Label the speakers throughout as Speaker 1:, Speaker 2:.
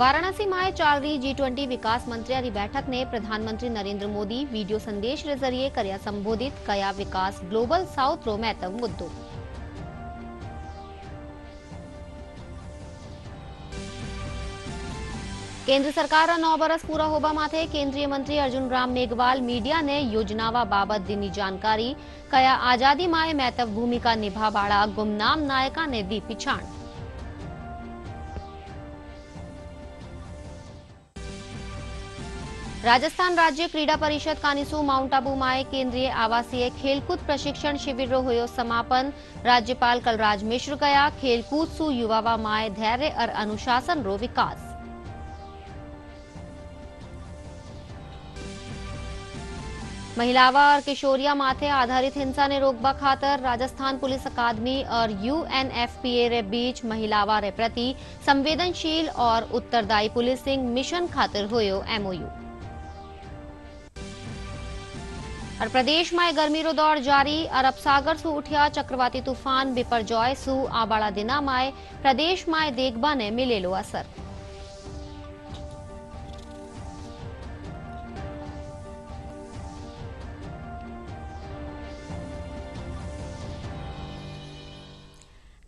Speaker 1: વારાણસીમાં ચાલરી G20 વિકાસ મંત્રીઓની બેઠકને પ્રધાનમંત્રી નરેન્દ્ર મોદી વિડિયો સંદેશ જરીએ કર્યા સંબોધિત કયા વિકાસ ગ્લોબલ સાઉથરો મહત્વ મુદ્દો केंद्र सरकार 9 बरस पूरा होबा माथे केंद्रीय मंत्री अर्जुन राम मेघवाल मीडिया ने योजनावा बाबत दीनी जानकारी कया आजादी माए महत्व भूमिका निभावाड़ा गुमनाम नायका ने दी पिछाण। राजस्थान राज्य क्रीडा परिषद कानिसू माउंट आबू माए केंद्रीय आवासीय खेलकूद प्रशिक्षण शिविर होयो समापन। राज्यपाल कलराज मिश्र कया खेलकूद सु युवावा माए धैर्य और अनुशासन रो विकास। महिलावा और किशोरिया माथे आधारित हिंसा ने रोकबा खातर राजस्थान पुलिस अकादमी और UNFPA रे बीच महिलावा रे प्रति संवेदनशील और उत्तरदायी पुलिसिंग मिशन खातिर होयो MOU। और प्रदेश में गर्मी रो दौर जारी। अरब सागर सु उठिया चक्रवाती तूफान बिपरजॉय सु आबाड़ा दिना माए प्रदेश में देखबा ने मिलेलो असर।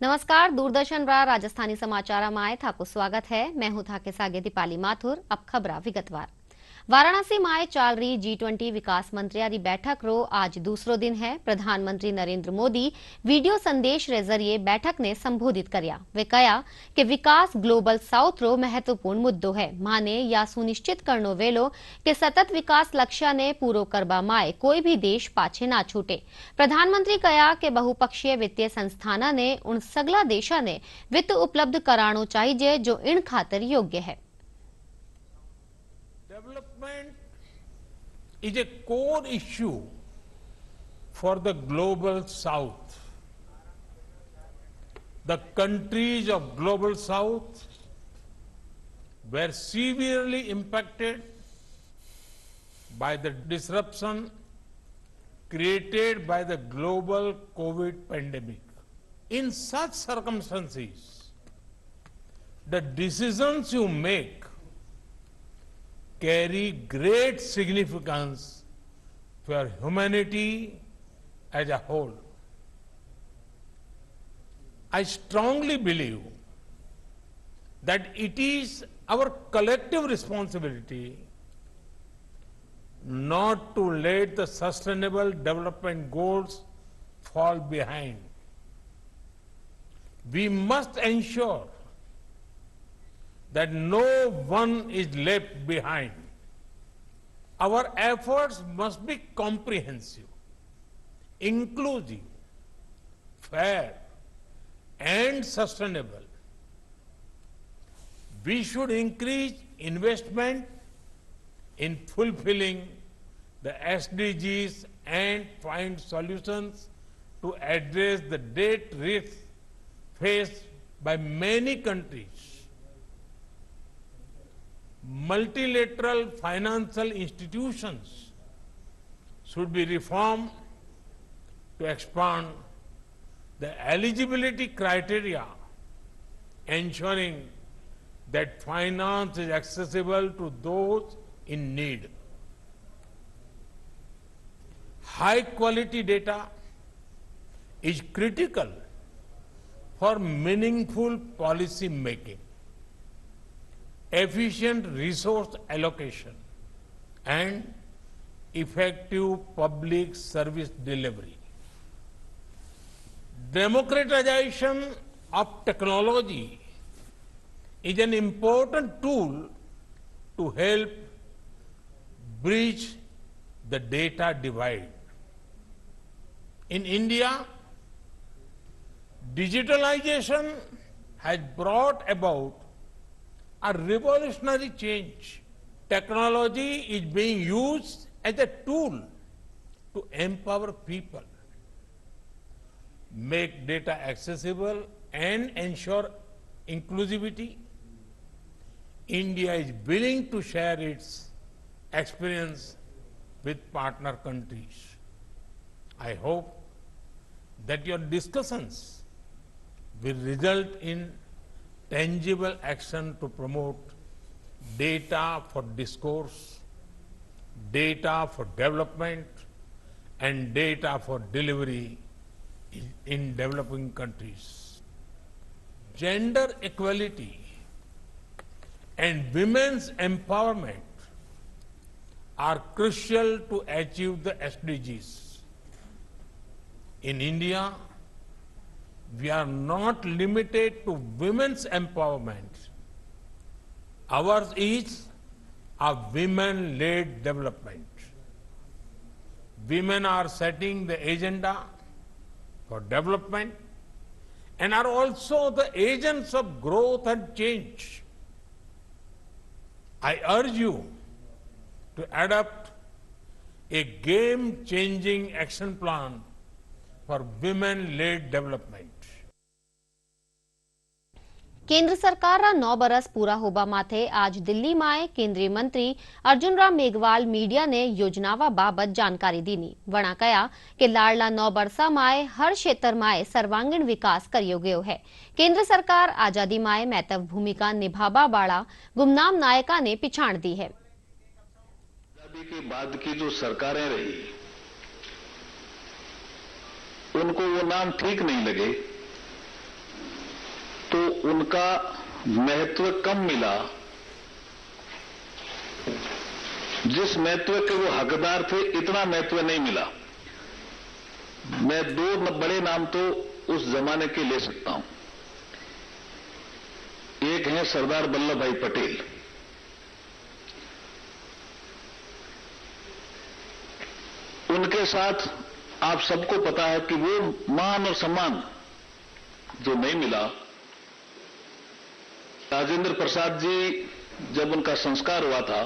Speaker 1: नमस्कार, दूरदर्शन राजस्थानी समाचार में आए थाको स्वागत है। मैं हूं थाके सागे दीपाली माथुर। अब खबरा विगतवार। वाराणसी में चाल रही G20 विकास मंत्रियों बैठक रो आज दूसरो दिन है। प्रधानमंत्री नरेंद्र मोदी वीडियो संदेश रे जरिए बैठक ने संबोधित करया। वे कहा कि विकास ग्लोबल साउथ रो महत्वपूर्ण मुद्दो है। माने या सुनिश्चित करनो वेलो कि सतत विकास लक्ष्य ने पूरो करबा माए कोई भी देश पाछे ना छूटे। प्रधानमंत्री कहा कि बहुपक्षीय वित्तीय संस्थाना ने उन सगला देशा ने वित्त उपलब्ध करानो चाहिए जो इन खातिर योग्य है।
Speaker 2: Development is a core issue for the global south. The countries of global south were severely impacted by the disruption created by the global COVID pandemic. In such circumstances, the decisions you make carry great significance for humanity as a whole. I strongly believe that it is our collective responsibility not to let the sustainable development goals fall behind. We must ensure that no one is left behind. Our efforts must be comprehensive, inclusive, fair, and sustainable. We should increase investment in fulfilling the SDGs and find solutions to address the debt risks faced by many countries. Multilateral financial institutions should be reformed to expand the eligibility criteria, ensuring that finance is accessible to those in need. High quality data is critical for meaningful policy making, efficient resource allocation, and effective public service delivery. Democratization of technology is an important tool to help bridge the data divide. In India, digitalization has brought about a revolutionary change. Technology is being used as a tool to empower people, make data accessible, and ensure inclusivity. India is willing to share its experience with partner countries. I hope that your discussions will result in tangible action to promote data for discourse, data for development, and data for delivery in developing countries. Gender equality and women's empowerment are crucial to achieve the SDGs. In India, we are not limited to women's empowerment. Ours is a women-led development. Women are setting the agenda for development and are also the agents of growth and change. I urge you to adopt a game-changing action plan for women-led development.
Speaker 1: કેન્દ્ર સરકારના 9 બરસ પૂરા હોવા માથે આજ દિલ્હીમાં કેન્દ્રીય મંત્રી અર્જુનરામ મેઘવાલ મીડિયાને યોજનાવા બાબત જાણકારી દીની વણા કયા કે લાડલા 9 બરસામાં હર ક્ષેત્રમાં સર્વાંગીણ વિકાસ કર્યો ગયો है। केंद्र सरकार आजादी में महत्व भूमिका निभावा वाला गुमनाम नायका ने पिछाड़ दी है।
Speaker 3: आजादी के बाद की जो सरकारें रही उनको वो नाम ठीक नहीं लगे तो उनका महत्व कम मिला। जिस महत्व के वो हकदार थे इतना महत्व नहीं मिला। मैं 2 बड़े नाम तो उस जमाने के ले सकता हूं। एक है सरदार वल्लभ भाई पटेल। उनके साथ आप सबको पता है कि वो मान और सम्मान जो नहीं मिला। राजेंद्र प्रसाद जी जब उनका संस्कार हुआ था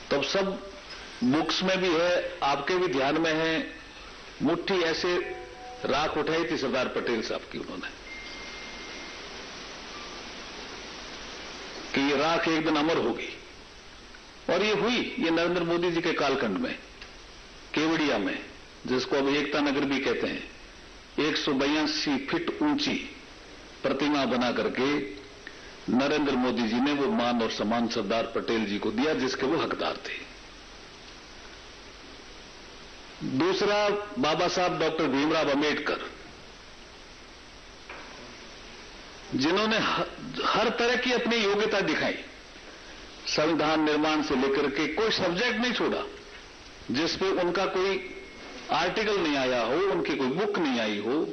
Speaker 3: तब सब बुक्स में भी है, आपके भी ध्यान में है, मुट्ठी ऐसे राख उठाई थी सरदार पटेल साहब की उन्होंने कि ये राख एक दिन अमर होगी। और ये हुई, ये नरेंद्र मोदी जी के कालखंड में केवड़िया में, जिसको अब एकता नगर भी कहते हैं, 182 फीट ऊंची प्रतिमा बना करके नरेंद्र मोदी जी ने वो मान और सम्मान सरदार पटेल जी को दिया जिसके वो हकदार थे। दूसरा बाबा साहब डॉक्टर भीमराव अंबेडकर, जिन्होंने हर तरह की अपनी योग्यता दिखाई। संविधान निर्माण से लेकर के कोई सब्जेक्ट नहीं छोड़ा जिसपे उनका कोई आर्टिकल नहीं आया हो, उनकी कोई बुक नहीं आई हो।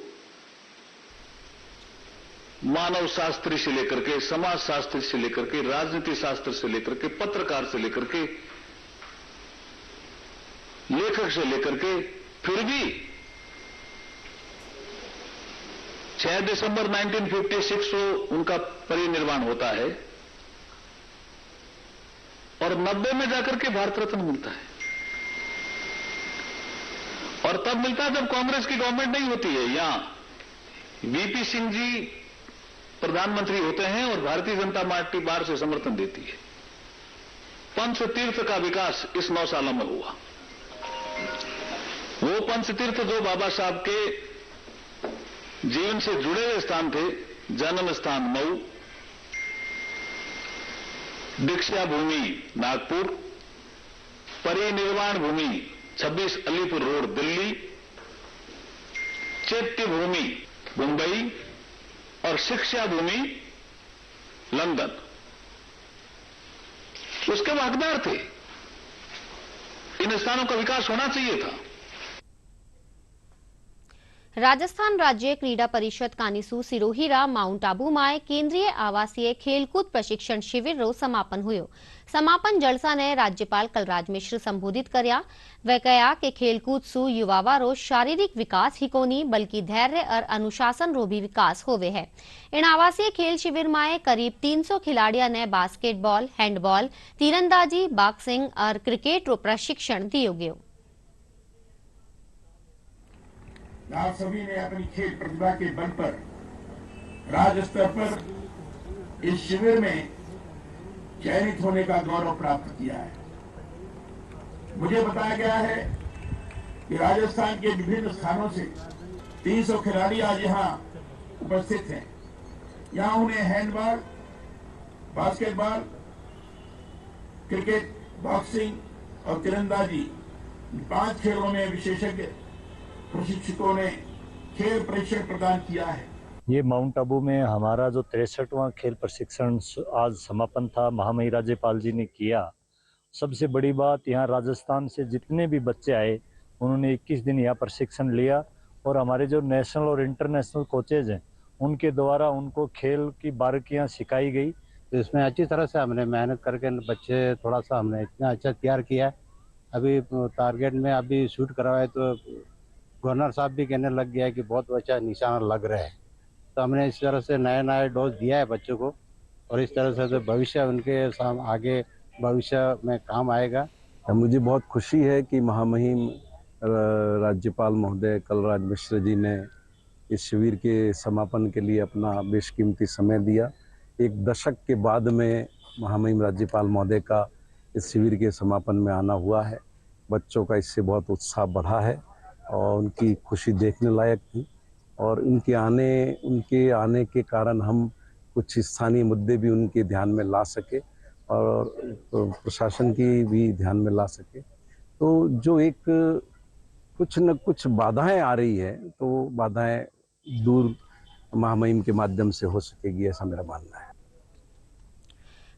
Speaker 3: मानव शास्त्री से लेकर के, समाज शास्त्री से लेकर के, राजनीति शास्त्र से लेकर के, पत्रकार से लेकर के, लेखक से लेकर के, फिर भी 6 दिसंबर 1956 को उनका परिनिर्वाण होता है और 90 में जाकर के भारत रत्न मिलता है। और तब मिलता है जब कांग्रेस की गवर्नमेंट नहीं होती है। यहां वीपी सिंह जी प्रधानमंत्री होते हैं और भारतीय जनता पार्टी बाहर से समर्थन देती है। पंचतीर्थ का विकास इस 9 सालों में हुआ। वो पंचतीर्थ जो बाबा साहब के जीवन से जुड़े हुए स्थान थे, जन्म स्थान मऊ, दीक्षा भूमि नागपुर, परिनिर्वाण भूमि 26 अलीपुर रोड दिल्ली, चैत्य भूमि मुंबई और शिक्षा भूमि लंदन, उसके वो हकदार थे। इन स्थानों का विकास होना चाहिए था।
Speaker 1: राजस्थान राज्य क्रीडा परिषद कानिसू सिरोहीरा माउंट आबू में केंद्रीय आवासीय खेलकूद प्रशिक्षण शिविर रो समापन हुयो। समापन जलसा ने राज्यपाल कलराज मिश्र संबोधित कर्या। वह कहा कि खेलकूद सु युवावा रो शारीरिक विकास ही कोनी बल्कि धैर्य और अनुशासन रो भी विकास होवे है। इन आवासीय खेल शिविर में करीब 300 खिलाड़ियों ने बास्केटबॉल, हैंडबॉल, तीरंदाजी, बॉक्सिंग और क्रिकेट रो प्रशिक्षण दियो गयो।
Speaker 4: आप सभी ने अपनी खेल प्रतिभा के बल पर राज्य स्तर पर इस शिविर में चयनित होने का गौरव प्राप्त किया है। मुझे बताया गया है कि राजस्थान के विभिन्न स्थानों से 300 खिलाड़ी आज यहाँ उपस्थित हैं। यहाँ उन्हें हैंडबॉल, बास्केटबॉल, क्रिकेट, बॉक्सिंग और तीरंदाजी, 5 खेलों में विशेषज्ञ प्रशिक्षकों ने खेल प्रशिक्षण प्रदान किया है।
Speaker 5: ये माउंट आबू में हमारा जो 63वां खेल प्रशिक्षण आज समापन था, महामहिम राज्यपाल जी ने किया। सबसे बड़ी बात, यहाँ राजस्थान से जितने भी बच्चे आए उन्होंने 21 दिन यहाँ प्रशिक्षण लिया और हमारे जो नेशनल और इंटरनेशनल कोचेज हैं उनके द्वारा उनको खेल की बारीकियाँ सिखाई गई।
Speaker 6: तो इसमें अच्छी तरह से हमने मेहनत करके बच्चे थोड़ा सा हमने इतना अच्छा तैयार किया है। अभी टारगेट में अभी शूट करवाए तो गवर्नर साहब भी कहने लग गया है कि बहुत अच्छा निशाना लग रहा है। तो हमने इस तरह से नया डोज दिया है बच्चों को और इस तरह से तो भविष्य उनके आगे भविष्य में काम आएगा।
Speaker 7: मुझे बहुत खुशी है कि महामहिम राज्यपाल महोदय कलराज मिश्र जी ने इस शिविर के समापन के लिए अपना बेशकीमती समय दिया। एक दशक के बाद में महामहिम राज्यपाल महोदय का इस शिविर के समापन में आना हुआ है। बच्चों का इससे बहुत उत्साह बढ़ा है और उनकी खुशी देखने लायक थी और उनके आने के कारण हम कुछ स्थानीय मुद्दे भी उनके ध्यान में ला सके और प्रशासन की भी ध्यान में ला सके। तो जो एक कुछ न कुछ बाधाएं आ रही है तो बाधाएं दूर महामहिम के माध्यम से हो सकेगी, ऐसा मेरा मानना है।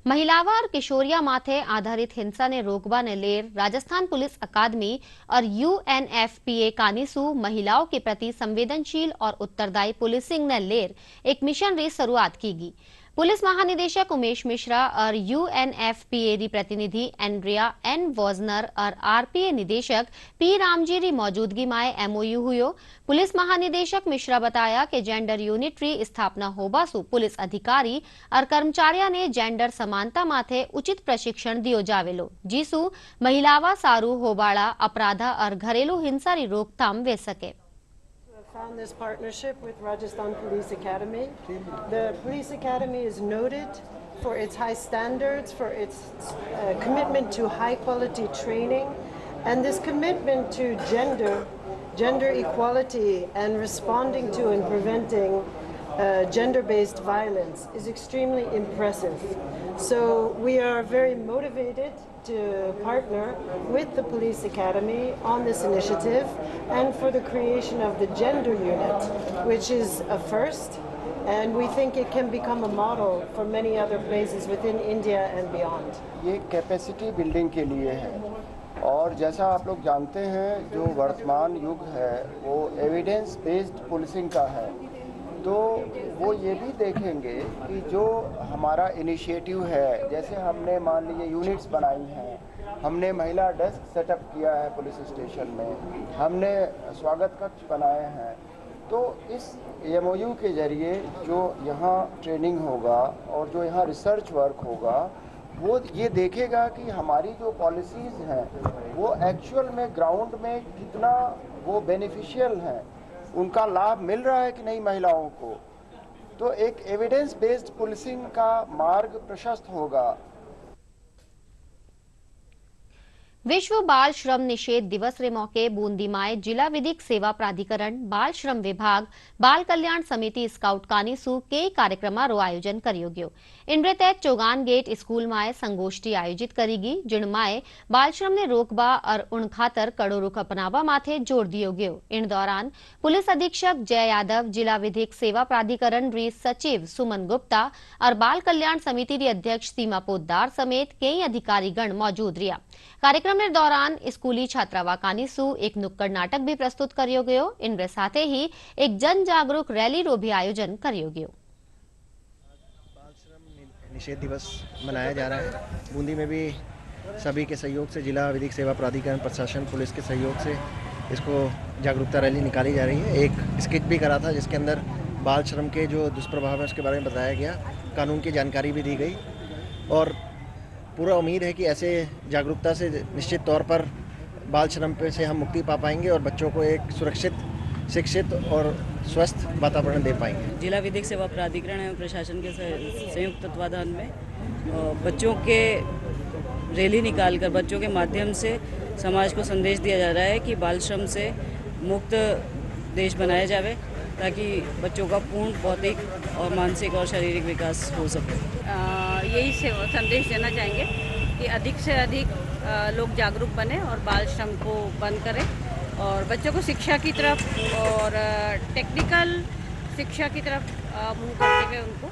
Speaker 1: महिलावा और किशोरिया माथे आधारित हिंसा ने रोकबा नेलेर राजस्थान पुलिस अकादमी और UNFPA कानीसू महिलाओं के प्रति संवेदनशील और उत्तरदायी पुलिसिंग नेलेर एक मिशन री शुरुआत कीगी। पुलिस महानिदेशक उमेश मिश्रा और UNFPA री प्रतिनिधि एंड्रिया N वॉजनर और RPA निदेशक P रामजी री मौजूदगी में MOU हुयो। पुलिस महानिदेशक मिश्रा बताया कि जेंडर यूनिट री स्थापना होबासु पुलिस अधिकारी और कर्मचारियों ने जेंडर समानता माथे उचित प्रशिक्षण दियो जावेलो, जीसु महिलावा सारू होबाड़ा अपराधा और घरेलू हिंसा री रोकथाम वे सके।
Speaker 8: Found this partnership with Rajasthan Police Academy. The Police Academy is noted for its high standards, for its commitment to high quality training, and this commitment to gender equality and responding to and preventing gender-based violence is extremely impressive. So we are very motivated to partner with the Police Academy on this initiative and for the creation of the gender unit, which is a first, and we think it can become a model for many other places within India and beyond.
Speaker 9: ये capacity building के लिए है और जैसा आप लोग जानते हैं जो वर्तमान युग है वो एविडेंस बेस्ड पुलिसिंग का है, तो वो ये भी देखेंगे कि जो हमारा इनिशिएटिव है, जैसे हमने मान लीजिए यूनिट्स बनाई हैं, हमने महिला डेस्क सेटअप किया है पुलिस स्टेशन में, हमने स्वागत कक्ष बनाए हैं, तो इस MOU के जरिए जो यहाँ ट्रेनिंग होगा और जो यहाँ रिसर्च वर्क होगा वो ये देखेगा कि हमारी जो पॉलिसीज़ हैं वो एक्चुअल में ग्राउंड में कितना वो बेनिफिशियल हैं, उनका लाभ मिल रहा है कि नहीं महिलाओं को। तो एक एविडेंस बेस्ड पुलिसिंग का मार्ग प्रशस्त होगा।
Speaker 1: विश्व बाल श्रम निषेध दिवस रे मौके बूंदी में जिला विधिक सेवा प्राधिकरण, बाल श्रम विभाग, बाल कल्याण समिति स्काउट कानीसू कई कार्यक्रम रो आयोजन करियो गयो। इनरे तहत चौगान गेट स्कूल में संगोष्ठी आयोजित करीगी, जिनमाए बाल श्रम ने रोकबा और उन खातर कड़ो रुख अपनावा माथे जोर दियो गयो। इन दौरान पुलिस अधीक्षक जय यादव, जिला विधिक सेवा प्राधिकरण री सचिव सुमन गुप्ता और बाल कल्याण समिति री अध्यक्ष सीमा पोद्दार समेत कई अधिकारी गण मौजूद रिया। कार्यक्रम के दौरान स्कूली छात्रावा कानीसू एक नुक्कड़ नाटक भी प्रस्तुत करियो गयो। इनके साथ ही एक जन जागरूक रैली रो भी आयोजन करियो गयो।
Speaker 10: बाल श्रम निषेध दिवस मनाया जा रहा है। बूंदी में भी सभी के सहयोग से, जिला विधिक सेवा प्राधिकरण, प्रशासन, पुलिस के सहयोग से इसको जागरूकता रैली निकाली जा रही है। एक स्किट भी करा था जिसके अंदर बाल श्रम के जो दुष्प्रभाव है उसके बारे में बताया गया, कानून की जानकारी भी दी गई और पूरा उम्मीद है कि ऐसे जागरूकता से निश्चित तौर पर बाल श्रम पे से हम मुक्ति पा पाएंगे और बच्चों को एक सुरक्षित, शिक्षित और स्वस्थ वातावरण दे पाएंगे।
Speaker 11: जिला विधिक सेवा प्राधिकरण एवं प्रशासन के संयुक्त तत्वाधान में बच्चों के रैली निकालकर बच्चों के माध्यम से समाज को संदेश दिया जा रहा है कि बाल श्रम से मुक्त देश बनाया जाए ताकि बच्चों का पूर्ण भौतिक और मानसिक और शारीरिक विकास हो सके। यही से संदेश देना चाहेंगे कि अधिक से अधिक लोग जागरूक बने और बाल श्रम को बंद करें और बच्चों को शिक्षा की तरफ और टेक्निकल शिक्षा की तरफ मुँह करते हुए उनको।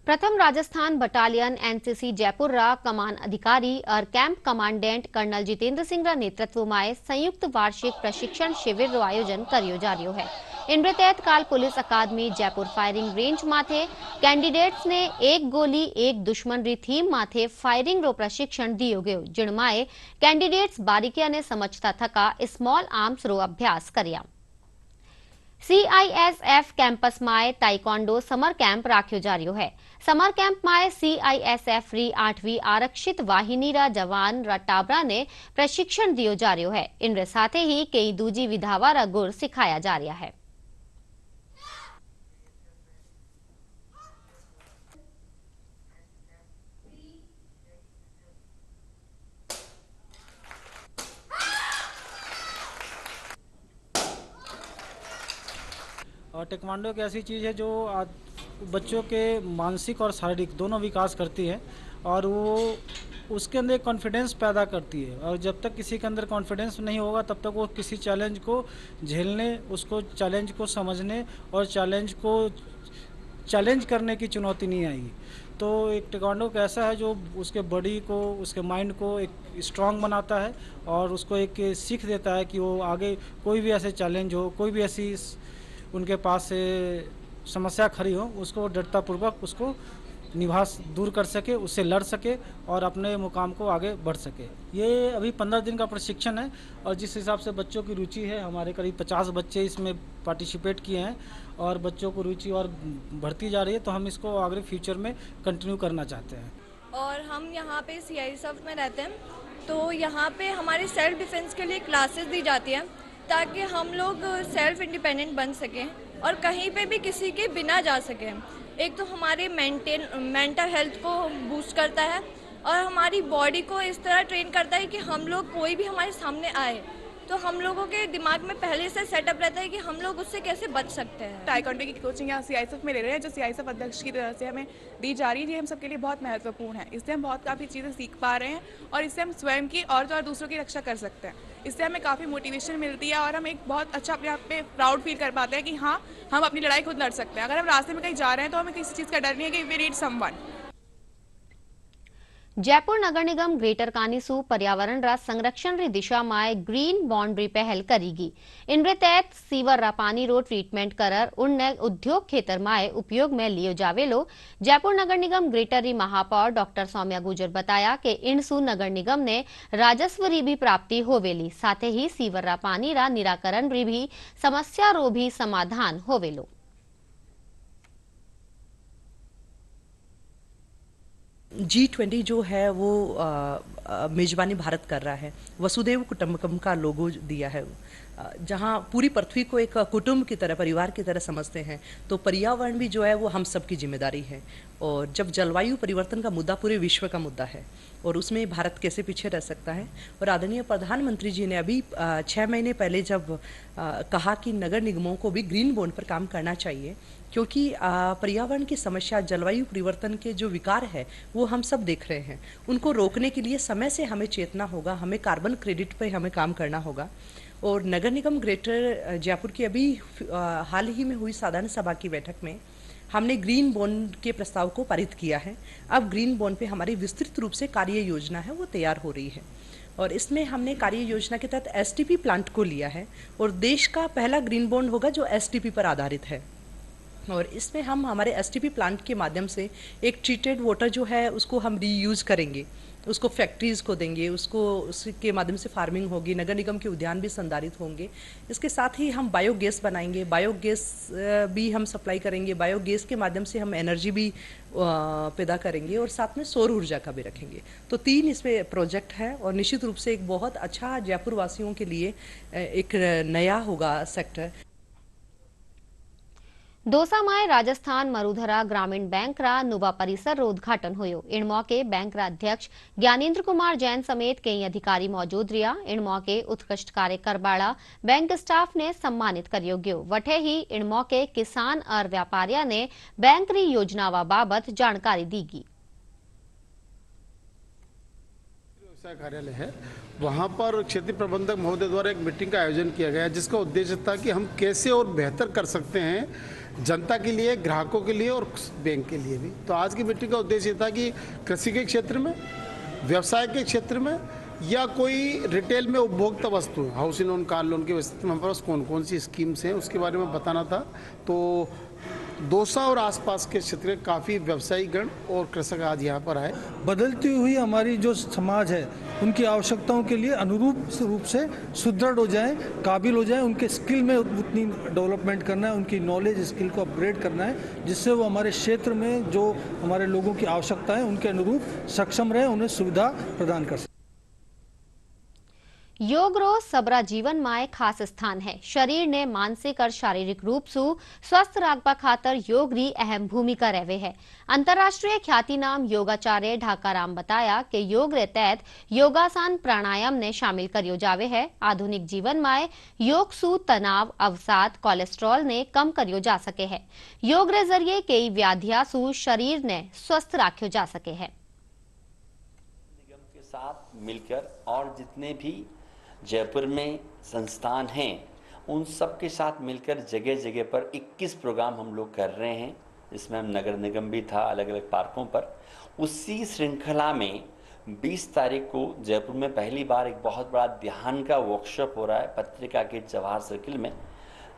Speaker 1: प्रथम राजस्थान बटालियन एनसीसी जयपुर रा कमान अधिकारी और camp commandant colonel Jitendra Singh रा नेतृत्व में संयुक्त वार्षिक प्रशिक्षण शिविर रो आयोजन करियो जा रह्यो है। इनके तहत काल पुलिस अकादमी जयपुर फायरिंग रेंज माथे कैंडिडेट्स ने एक गोली एक दुश्मन री थीम माथे फायरिंग रो प्रशिक्षण दियो गयो, जिणमाए कैंडिडेट्स बारीकिया ने समझता थका स्मॉल आर्म्स रो अभ्यास कर्या। सीआईएसएफ कैंपस में ताइक्वांडो समर कैंप राख्यो जा रह्यो है। समर कैंप में सीआईएसएफ री 8वीं आरक्षित वाहिनी रा जवान रा टाबरा ने प्रशिक्षण दियो जा रह्यो है। इनरे साथे ही कई दूजी विधावा रा गुर सिखाया जा रहा है।
Speaker 12: और टेक्वांडो एक ऐसी चीज़ है जो बच्चों के मानसिक और शारीरिक दोनों विकास करती है और वो उसके अंदर एक कॉन्फिडेंस पैदा करती है। और जब तक किसी के अंदर कॉन्फिडेंस नहीं होगा तब तक वो किसी चैलेंज को झेलने, उसको चैलेंज को समझने और चैलेंज करने की चुनौती नहीं आएगी। तो एक टेक्वांडो एक ऐसा है जो उसके बॉडी को, उसके माइंड को एक स्ट्रांग बनाता है और उसको एक सीख देता है कि वो आगे कोई भी ऐसे चैलेंज हो, कोई भी ऐसी उनके पास से समस्या खड़ी हो, उसको दृढ़तापूर्वक उसको निभास दूर कर सके, उससे लड़ सके और अपने मुकाम को आगे बढ़ सके। ये अभी 15 दिन का प्रशिक्षण है और जिस हिसाब से बच्चों की रुचि है, हमारे करीब 50 बच्चे इसमें पार्टिसिपेट किए हैं और बच्चों को रुचि और बढ़ती जा रही है, तो हम इसको आगे फ्यूचर में कंटिन्यू करना चाहते हैं।
Speaker 13: और हम यहाँ पे सीआईएसएफ में रहते हैं, तो यहाँ पे हमारे सेल्फ डिफेंस के लिए क्लासेस दी जाती हैं ताकि हम लोग सेल्फ इंडिपेंडेंट बन सकें और कहीं पे भी किसी के बिना जा सकें। एक तो हमारे मेंटल हेल्थ को बूस्ट करता है और हमारी बॉडी को इस तरह ट्रेन करता है कि हम लोग कोई भी हमारे सामने आए तो हम लोगों के दिमाग में पहले से सेटअप रहता है कि हम लोग उससे कैसे बच सकते हैं।
Speaker 14: ताइक्वांडो की कोचिंग यहाँ सीआईएसएफ में ले रहे हैं, जो सीआईएसएफ अध्यक्ष की तरफ से हमें दी जा रही है। ये हम सबके लिए बहुत महत्वपूर्ण है। इससे हम बहुत काफ़ी चीज़ें सीख पा रहे हैं और इससे हम स्वयं की और दूसरों की रक्षा कर सकते हैं। इससे हमें काफ़ी मोटिवेशन मिलती है और हम एक बहुत अच्छा अपने आप पे प्राउड फील कर पाते हैं कि हाँ, हम अपनी लड़ाई खुद लड़ सकते हैं। अगर हम रास्ते में कहीं जा रहे हैं तो हमें किसी चीज़ का डर नहीं है कि वी नीड समवन।
Speaker 1: जयपुर नगर निगम ग्रेटर कानीसू पर्यावरण रा संरक्षण री दिशा में ग्रीन बाउंड्री पहल करेगी। इनके तहत सीवर रा पानी रो ट्रीटमेंट करर उन्हें उद्योग खेतर में उपयोग में लियो जावेलो। जयपुर नगर निगम ग्रेटर री महापौर डॉक्टर सौम्या गुजर बताया कि इनसू नगर निगम ने राजस्व री भी प्राप्ति होवेली, साथ ही सीवर रा पानी रा निराकरण री भी समस्या रो भी समाधान होवेलो।
Speaker 15: G20 जो है वो मेजबानी भारत कर रहा है। वसुदेव कुटुंबकम का लोगो दिया है, जहाँ पूरी पृथ्वी को एक कुटुंब की तरह, परिवार की तरह समझते हैं। तो पर्यावरण भी जो है वो हम सब की जिम्मेदारी है। और जब जलवायु परिवर्तन का मुद्दा पूरे विश्व का मुद्दा है और उसमें भारत कैसे पीछे रह सकता है। और आदरणीय प्रधानमंत्री जी ने अभी 6 महीने पहले जब कहा कि नगर निगमों को भी ग्रीन बॉन्ड पर काम करना चाहिए, क्योंकि पर्यावरण की समस्या, जलवायु परिवर्तन के जो विकार है वो हम सब देख रहे हैं। उनको रोकने के लिए समय से हमें चेतना होगा, हमें कार्बन क्रेडिट पर हमें काम करना होगा। और नगर निगम ग्रेटर जयपुर की अभी हाल ही में हुई साधारण सभा की बैठक में हमने ग्रीन बॉन्ड के प्रस्ताव को पारित किया है। अब ग्रीन बॉन्ड पे हमारी विस्तृत रूप से कार्य योजना है वो तैयार हो रही है और इसमें हमने कार्य योजना के तहत एसटीपी प्लांट को लिया है और देश का पहला ग्रीन बॉन्ड होगा जो एसटीपी पर आधारित है। और इसमें हम हमारे एसटीपी प्लांट के माध्यम से एक ट्रीटेड वाटर जो है उसको हम रीयूज़ करेंगे, उसको फैक्ट्रीज़ को देंगे, उसके माध्यम से फार्मिंग होगी, नगर निगम के उद्यान भी संधारित होंगे। इसके साथ ही हम बायोगैस बनाएंगे, बायोगैस भी हम सप्लाई करेंगे, बायोगैस के माध्यम से हम एनर्जी भी पैदा करेंगे और साथ में सौर ऊर्जा का भी रखेंगे। तो 3 इसमें प्रोजेक्ट है और निश्चित रूप से एक बहुत अच्छा जयपुर वासियों के लिए एक नया होगा सेक्टर।
Speaker 1: દોસામાં રાજસ્થાન મરુધરા ગ્રામીણ બેંકરા નુવા પરિસરનો ઉદ્ઘાટન હોયો। इन मौके बैंकरा अध्यक्ष ज्ञानेन्द्र कुमार जैन समेत कई अधिकारी मौजूद रहा। इन मौके उत्कृष्ट कार्य करवाड़ा बैंक स्टाफ ने सम्मानित करियो गयो। वठे ही इन मौके किसान और व्यापारिया ने बैंक री योजनावा बाबत जानकारी दी गई।
Speaker 16: व्यवसाय कार्यालय है, वहाँ पर क्षेत्रीय प्रबंधक महोदय द्वारा एक मीटिंग का आयोजन किया गया, जिसका उद्देश्य था कि हम कैसे और बेहतर कर सकते हैं जनता के लिए, ग्राहकों के लिए और बैंक के लिए भी। तो आज की मीटिंग का उद्देश्य था कि कृषि के क्षेत्र में, व्यवसाय के क्षेत्र में या कोई रिटेल में उपभोक्ता वस्तु, हाउसिंग लोन, कार लोन के व्यवस्थित में हमारे पास कौन कौन सी स्कीम्स हैं उसके बारे में बताना था। तो दौसा और आसपास के क्षेत्र के काफ़ी व्यवसायी गण और कृषक आज यहाँ पर आए।
Speaker 17: बदलती हुई हमारी जो समाज है उनकी आवश्यकताओं के लिए अनुरूप रूप से सुदृढ़ हो जाएं, काबिल हो जाएं, उनके स्किल में उतनी डेवलपमेंट करना है, उनकी नॉलेज स्किल को अपग्रेड करना है, जिससे वो हमारे क्षेत्र में जो हमारे लोगों की आवश्यकता है उनके अनुरूप सक्षम रहे, उन्हें सुविधा प्रदान कर सकें।
Speaker 1: योग रो सबरा जीवन में खास स्थान है। शरीर ने मानसिक और शारीरिक रूप से स्वस्थ रखवा खातर योग री अहम भूमिका रहे है। अंतर्राष्ट्रीय ख्याति नाम योगाचार्य ढाकाराम बताया कि योग रे तहत योगासन प्राणायाम ने शामिल करियो जावे है। आधुनिक जीवन में योग सु तनाव, अवसाद, कोलेस्ट्रॉल ने कम करियो जा सके है। योग रे जरिए कई व्याधिया सु शरीर ने स्वस्थ रखियो जा सके है।
Speaker 18: निगम के साथ मिलकर और जितने भी जयपुर में संस्थान हैं उन सब के साथ मिलकर जगह जगह पर 21 प्रोग्राम हम लोग कर रहे हैं, जिसमें हम नगर निगम भी था अलग अलग पार्कों पर। उसी श्रृंखला में 20 तारीख को जयपुर में पहली बार एक बहुत बड़ा ध्यान का वर्कशॉप हो रहा है पत्रिका गेट जवाहर सर्किल में।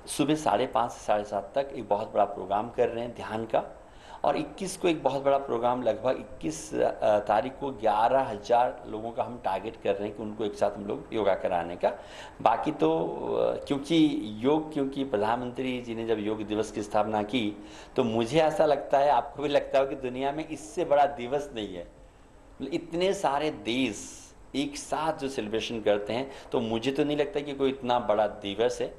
Speaker 18: सुबह 5:30 से 7:30 तक एक बहुत बड़ा प्रोग्राम कर रहे हैं ध्यान का। और 21 को एक बहुत बड़ा प्रोग्राम, लगभग 21 तारीख को 11,000 लोगों का हम टारगेट कर रहे हैं कि उनको एक साथ हम लोग योगा कराने का। बाकी तो क्योंकि प्रधानमंत्री जी ने जब योग दिवस की स्थापना की तो मुझे ऐसा लगता है, आपको भी लगता हो कि दुनिया में इससे बड़ा दिवस नहीं है। इतने सारे देश एक साथ जो सेलिब्रेशन करते हैं, तो मुझे तो नहीं लगता कि कोई इतना बड़ा दिवस है।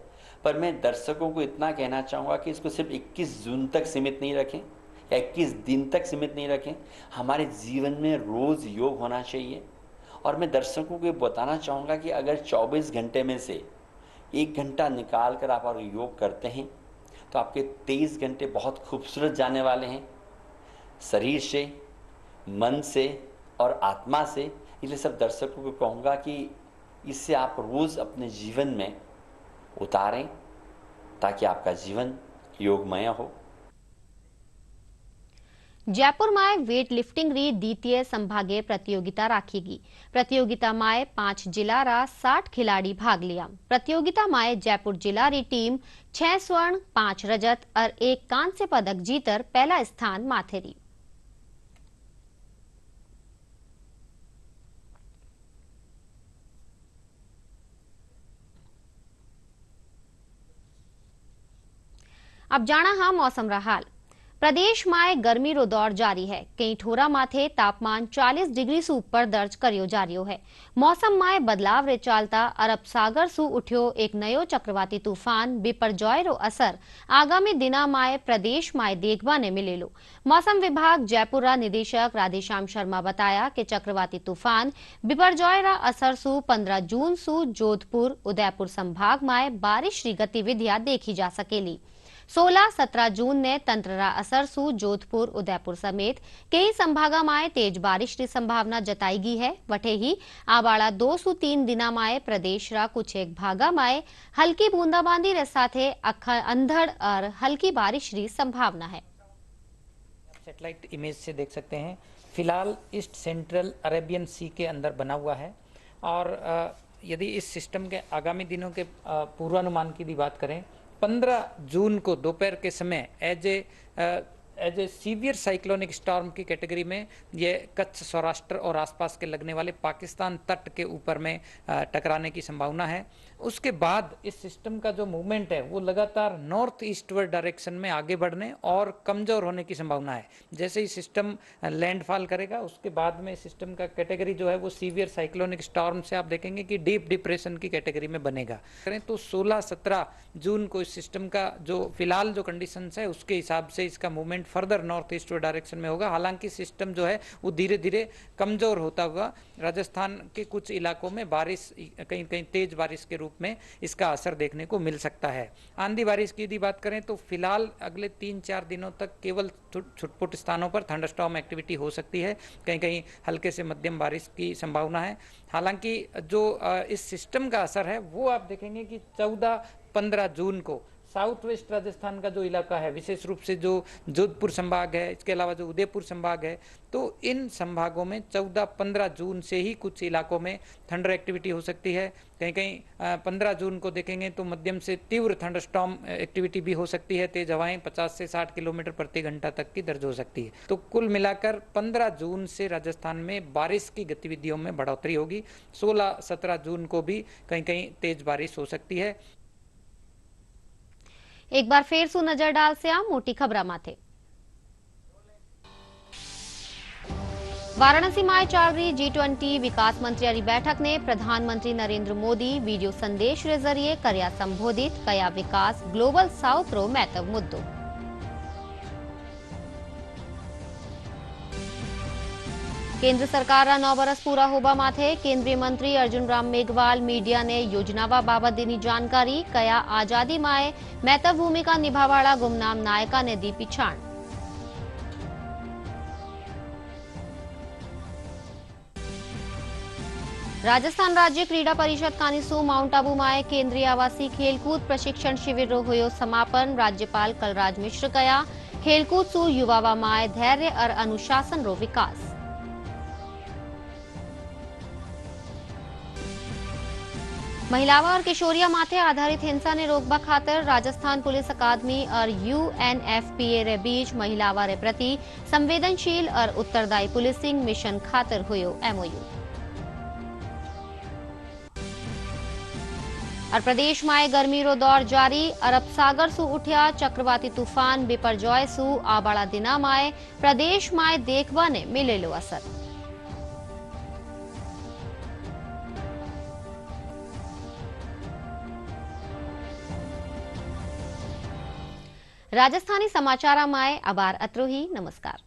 Speaker 18: पर मैं दर्शकों को इतना कहना चाहूँगा कि इसको सिर्फ 21 जून तक सीमित नहीं रखें या 21 दिन तक सीमित नहीं रखें। हमारे जीवन में रोज़ योग होना चाहिए। और मैं दर्शकों को बताना चाहूँगा कि अगर 24 घंटे में से 1 घंटा निकाल कर आप अगर योग करते हैं तो आपके 23 घंटे बहुत खूबसूरत जाने वाले हैं, शरीर से, मन से और आत्मा से। इसलिए सब दर्शकों को कहूँगा कि इससे आप रोज़ अपने जीवन में उतारें ताकि आपका जीवन योगमय हो।
Speaker 1: जयपुर में वेट लिफ्टिंग री द्वितीय संभागीय प्रतियोगिता राखीगी। प्रतियोगिता में 5 जिला रा 60 खिलाड़ी भाग लिया। प्रतियोगिता में जयपुर जिला री टीम 6 स्वर्ण, 5 रजत और 1 कांस्य पदक जीतर पहला स्थान माथे री। अब जाना हा मौसम रा हाल। प्रदेश में गर्मी रो दौर जारी है। कई ठोरा माथे तापमान 40 डिग्री से ऊपर दर्ज करियो जा रियो है। मौसम में बदलाव रे चालता अरब सागर सु उठ्यो एक नयो चक्रवाती तूफान बिपरजॉय रो असर आगामी दिना में प्रदेश में देखबा ने मिलेलो। मौसम विभाग जयपुर रा निदेशक राधेश्याम शर्मा बताया कि चक्रवाती तूफान बिपरजॉय रा असर सु 15 जून सु जोधपुर, उदयपुर संभाग में बारिश री गतिविधियां देखी जा सकेली। 16-17 जून ने तंत्र रा असर सु जोधपुर, उदयपुर समेत कई संभागा में तेज बारिश की संभावना जताई गई है। वटे ही आवाड़ा 2 से 3 दिना में प्रदेश रा कुछ एक भागा में हल्की बूंदाबांदी रे साथे अंधड़ और हल्की बारिश की संभावना है।
Speaker 19: सैटेलाइट इमेज से देख सकते हैं, फिलहाल ईस्ट सेंट्रल अरेबियन सी के अंदर बना हुआ है। और यदि इस सिस्टम के आगामी दिनों के पूर्वानुमान की भी बात करें, 15 जून को दोपहर के समय as a as a severe cyclonic storm की कैटेगरी में ये कच्छ, सौराष्ट्र और आसपास के लगने वाले पाकिस्तान तट के ऊपर में टकराने की संभावना है। उसके बाद इस सिस्टम का जो मूवमेंट है वो लगातार नॉर्थ ईस्टवर्ड डायरेक्शन में आगे बढ़ने और कमजोर होने की संभावना है। जैसे ही सिस्टम लैंडफॉल करेगा उसके बाद में सिस्टम का कैटेगरी जो है वो सीवियर साइक्लोनिक स्टॉर्म से आप देखेंगे कि डीप डिप्रेशन की कैटेगरी में बनेगा। करें तो 16-17 जून को इस सिस्टम का जो फिलहाल जो कंडीशंस है उसके हिसाब से इसका movement further north eastward direction में होगा। हालांकि सिस्टम जो है वो धीरे धीरे कमजोर होता हुआ राजस्थान के कुछ इलाकों में बारिश, कहीं कहीं तेज बारिश के रूप में इसका असर देखने को मिल सकता है। आंधी बारिश की यदि बात करें तो फिलहाल अगले 3-4 दिनों तक केवल छुटपुट स्थानों पर थंडरस्टॉर्म एक्टिविटी हो सकती है, कहीं कहीं हल्के से मध्यम बारिश की संभावना है। हालांकि जो इस सिस्टम का असर है वो आप देखेंगे कि 14-15 जून को साउथ वेस्ट राजस्थान का जो इलाका है, विशेष रूप से जो जोधपुर संभाग है, इसके अलावा जो उदयपुर संभाग है, तो इन संभागों में 14-15 जून से ही कुछ इलाकों में थंडर एक्टिविटी हो सकती है। कहीं कहीं 15 जून को देखेंगे तो मध्यम से तीव्र थंडरस्टॉर्म एक्टिविटी भी हो सकती है। तेज हवाएं 50 से 60 किलोमीटर प्रति घंटा तक की दर्ज हो सकती है। तो कुल मिलाकर 15 जून से राजस्थान में बारिश की गतिविधियों में बढ़ोतरी होगी। 16-17 जून को भी कहीं कहीं तेज बारिश हो सकती है।
Speaker 1: एक बार फिर सु नजर डाल से आ मोटी खबरा माथे। वाराणसी में चाल रही G20 विकास मंत्रियों की बैठक ने प्रधानमंत्री नरेंद्र मोदी वीडियो संदेश के जरिए कर्या संबोधित, कया विकास ग्लोबल साउथ रो महत्व मुद्दो। केंद्र सरकार 9 बरस पूरा होबा माथे केंद्रीय मंत्री अर्जुन राम मेघवाल मीडिया ने योजनावा बाबत दीनी जानकारी, कया आजादी माए महत्व भूमिका निभावाड़ा गुमनाम नायका ने दी पिछाण। राजस्थान राज्य क्रीडा परिषद कानिसू माउंट आबू माए केंद्रीय आवासीय खेलकूद प्रशिक्षण शिविर रो हुयो समापन। राज्यपाल कलराज मिश्र कया खेलकूद सु युवावा माए धैर्य और अनुशासन रो विकास। महिलावा और किशोरिया माथे आधारित हिंसा ने रोकबा खातर राजस्थान पुलिस अकादमी और UNFPA रे बीच महिलावा रे प्रति संवेदनशील और उत्तरदायी पुलिसिंग मिशन खातर हुयो MOU। और प्रदेश में गर्मी रो दौर जारी, अरब सागर सु उठिया चक्रवाती तूफान बिपरजॉय सु आबाड़ा दिना माए प्रदेश में देखवा ने मिलेलो असर। राजस्थानी समाचार में अबार अत्रोही। नमस्कार।